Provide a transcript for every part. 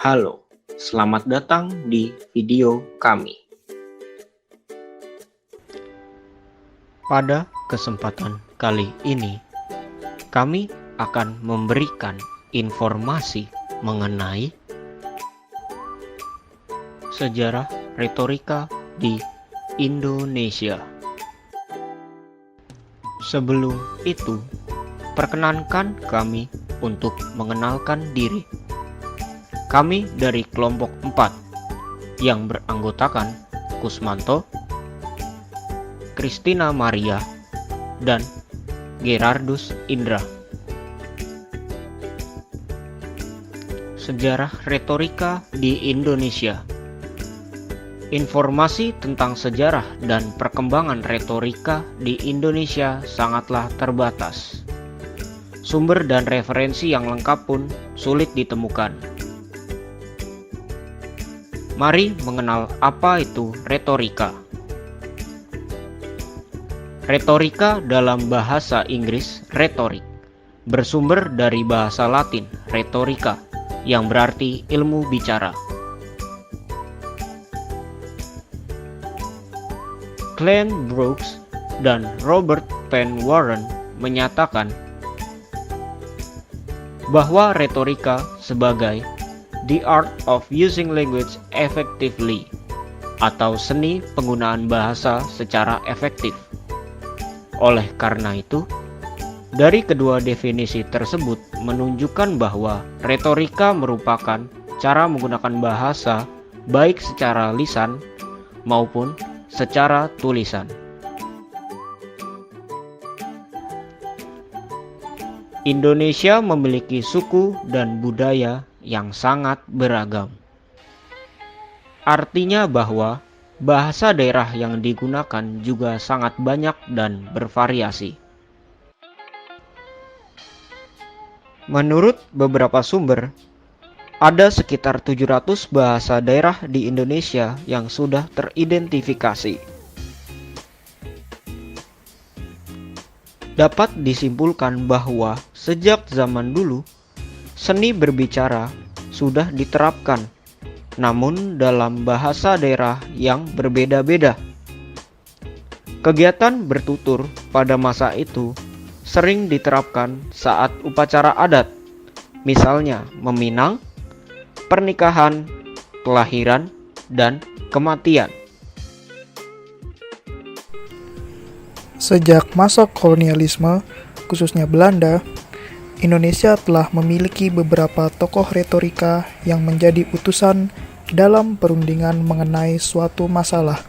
Halo, selamat datang di video kami. Pada kesempatan kali ini, kami akan memberikan informasi mengenai sejarah retorika di Indonesia. Sebelum itu, perkenankan kami untuk mengenalkan diri. Kami dari kelompok 4 yang beranggotakan Kusmanto, Christina Maria, dan Gerardus Indra. Sejarah retorika di Indonesia. Informasi tentang sejarah dan perkembangan retorika di Indonesia sangatlah terbatas. Sumber dan referensi yang lengkap pun sulit ditemukan. Mari mengenal apa itu retorika. Retorika dalam bahasa Inggris retorik bersumber dari bahasa Latin retorika yang berarti ilmu bicara. Glenn Brooks dan Robert Penn Warren menyatakan bahwa retorika sebagai the art of using language effectively atau seni penggunaan bahasa secara efektif. Oleh karena itu, dari kedua definisi tersebut menunjukkan bahwa retorika merupakan cara menggunakan bahasa baik secara lisan maupun secara tulisan. Indonesia memiliki suku dan budaya yang sangat beragam. Artinya bahwa bahasa daerah yang digunakan juga sangat banyak dan bervariasi. Menurut beberapa sumber, ada sekitar 700 bahasa daerah di Indonesia yang sudah teridentifikasi. Dapat disimpulkan bahwa sejak zaman dulu, seni berbicara sudah diterapkan, namun dalam bahasa daerah yang berbeda-beda. Kegiatan bertutur pada masa itu sering diterapkan saat upacara adat, misalnya meminang, pernikahan, kelahiran, dan kematian. Sejak masa kolonialisme, khususnya Belanda, Indonesia telah memiliki beberapa tokoh retorika yang menjadi utusan dalam perundingan mengenai suatu masalah,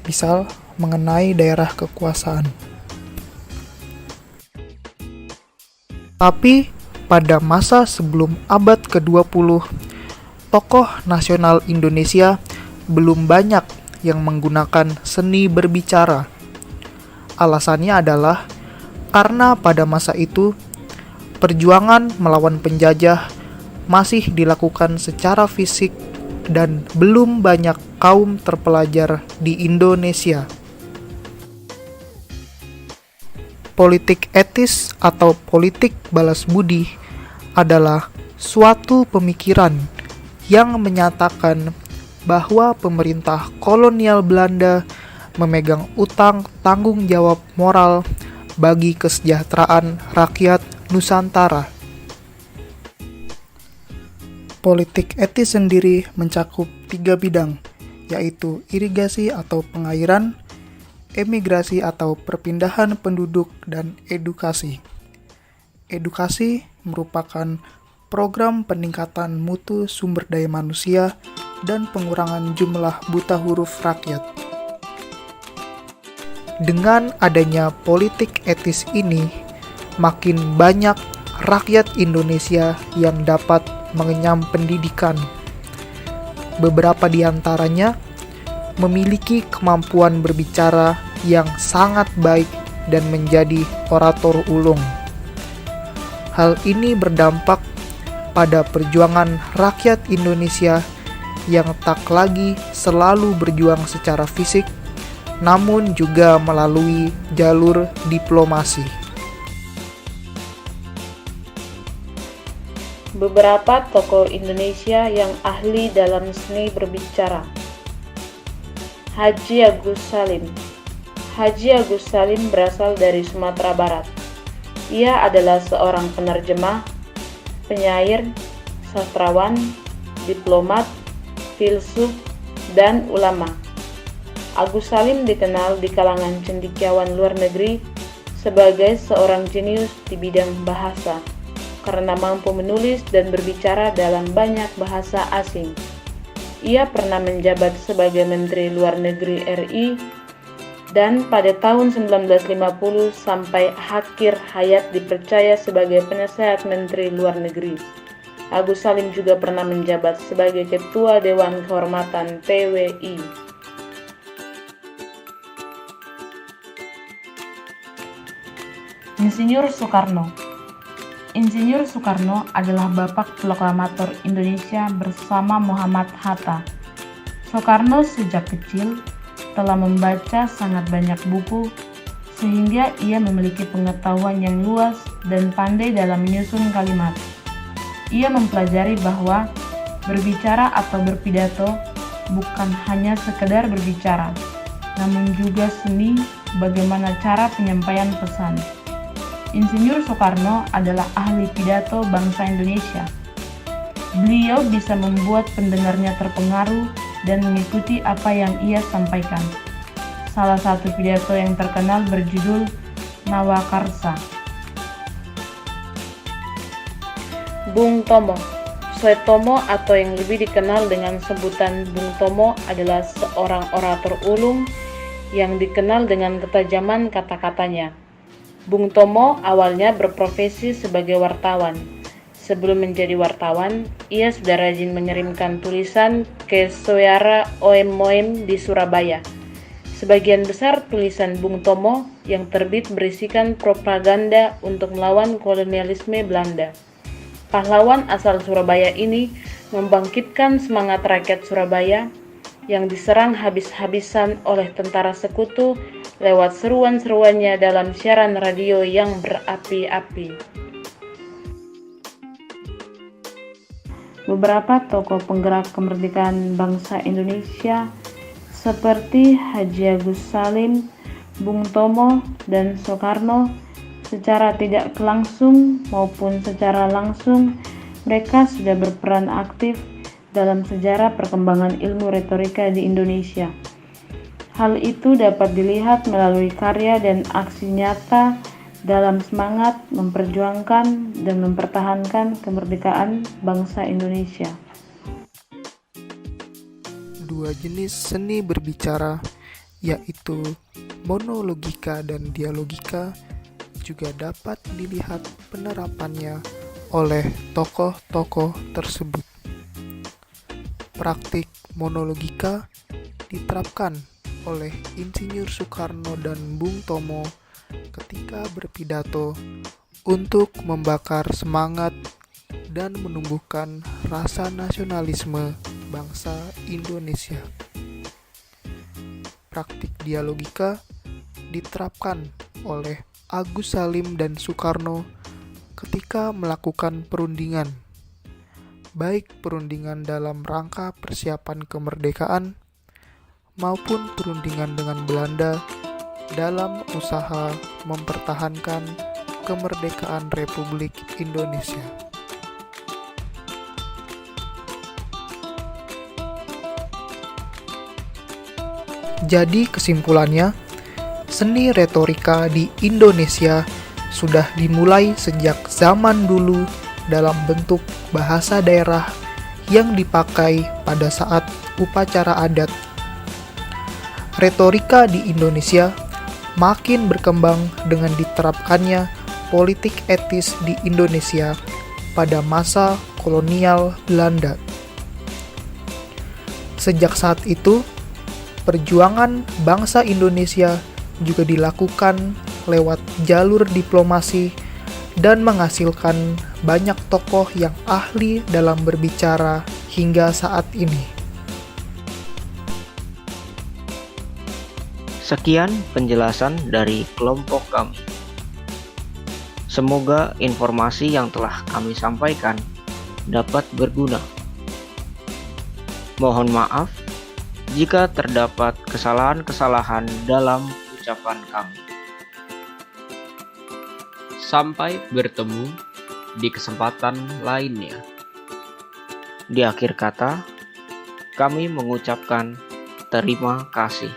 misal mengenai daerah kekuasaan. Tapi pada masa sebelum abad ke-20, tokoh nasional Indonesia belum banyak yang menggunakan seni berbicara. Alasannya adalah karena pada masa itu perjuangan melawan penjajah masih dilakukan secara fisik dan belum banyak kaum terpelajar di Indonesia. Politik etis atau politik balas budi adalah suatu pemikiran yang menyatakan bahwa pemerintah kolonial Belanda memegang utang tanggung jawab moral bagi kesejahteraan rakyat Nusantara. Politik etis sendiri mencakup 3 bidang, yaitu irigasi atau pengairan, emigrasi atau perpindahan penduduk, dan edukasi. Edukasi merupakan program peningkatan mutu sumber daya manusia dan pengurangan jumlah buta huruf rakyat. Dengan adanya politik etis ini, makin banyak rakyat Indonesia yang dapat mengenyam pendidikan. Beberapa di antaranya memiliki kemampuan berbicara yang sangat baik dan menjadi orator ulung. Hal ini berdampak pada perjuangan rakyat Indonesia yang tak lagi selalu berjuang secara fisik, namun juga melalui jalur diplomasi. Beberapa tokoh Indonesia yang ahli dalam seni berbicara. Haji Agus Salim. Haji Agus Salim berasal dari Sumatera Barat. Ia adalah seorang penerjemah, penyair, sastrawan, diplomat, filsuf, dan ulama. Agus Salim dikenal di kalangan cendekiawan luar negeri sebagai seorang jenius di bidang bahasa karena mampu menulis dan berbicara dalam banyak bahasa asing. Ia pernah menjabat sebagai Menteri Luar Negeri RI dan pada tahun 1950 sampai akhir hayat dipercaya sebagai penasehat Menteri Luar Negeri. Agus Salim juga pernah menjabat sebagai Ketua Dewan Kehormatan PWI. Insinyur Soekarno. Insinyur Soekarno adalah bapak proklamator Indonesia bersama Muhammad Hatta. Soekarno sejak kecil telah membaca sangat banyak buku, sehingga ia memiliki pengetahuan yang luas dan pandai dalam menyusun kalimat. Ia mempelajari bahwa berbicara atau berpidato bukan hanya sekedar berbicara, namun juga seni bagaimana cara penyampaian pesan. Insinyur Soekarno adalah ahli pidato bangsa Indonesia. Beliau bisa membuat pendengarnya terpengaruh dan mengikuti apa yang ia sampaikan. Salah satu pidato yang terkenal berjudul Nawakarsa. Bung Tomo. Suetomo atau yang lebih dikenal dengan sebutan Bung Tomo adalah seorang orator ulung yang dikenal dengan ketajaman kata-katanya. Bung Tomo awalnya berprofesi sebagai wartawan. Sebelum menjadi wartawan, ia sudah rajin mengirimkan tulisan ke Soeara Oem-Moem di Surabaya. Sebagian besar tulisan Bung Tomo yang terbit berisikan propaganda untuk melawan kolonialisme Belanda. Pahlawan asal Surabaya ini membangkitkan semangat rakyat Surabaya yang diserang habis-habisan oleh tentara sekutu lewat seruan-seruannya dalam siaran radio yang berapi-api. Beberapa tokoh penggerak kemerdekaan bangsa Indonesia seperti Haji Agus Salim, Bung Tomo, dan Soekarno secara tidak langsung maupun secara langsung mereka sudah berperan aktif dalam sejarah perkembangan ilmu retorika di Indonesia. Hal itu dapat dilihat melalui karya dan aksi nyata dalam semangat memperjuangkan dan mempertahankan kemerdekaan bangsa Indonesia. Dua jenis seni berbicara, yaitu monologika dan dialogika, juga dapat dilihat penerapannya oleh tokoh-tokoh tersebut. Praktik monologika diterapkan oleh Insinyur Soekarno dan Bung Tomo ketika berpidato untuk membakar semangat dan menumbuhkan rasa nasionalisme bangsa Indonesia. Praktik dialogika diterapkan oleh Agus Salim dan Soekarno ketika melakukan perundingan, baik perundingan dalam rangka persiapan kemerdekaan maupun perundingan dengan Belanda dalam usaha mempertahankan kemerdekaan Republik Indonesia. Jadi kesimpulannya, seni retorika di Indonesia sudah dimulai sejak zaman dulu dalam bentuk bahasa daerah yang dipakai pada saat upacara adat. Retorika di Indonesia makin berkembang dengan diterapkannya politik etis di Indonesia pada masa kolonial Belanda. Sejak saat itu, perjuangan bangsa Indonesia juga dilakukan lewat jalur diplomasi dan menghasilkan banyak tokoh yang ahli dalam berbicara hingga saat ini. Sekian penjelasan dari kelompok kami. Semoga informasi yang telah kami sampaikan dapat berguna. Mohon maaf jika terdapat kesalahan-kesalahan dalam ucapan kami. Sampai bertemu di kesempatan lainnya. Di akhir kata, kami mengucapkan terima kasih.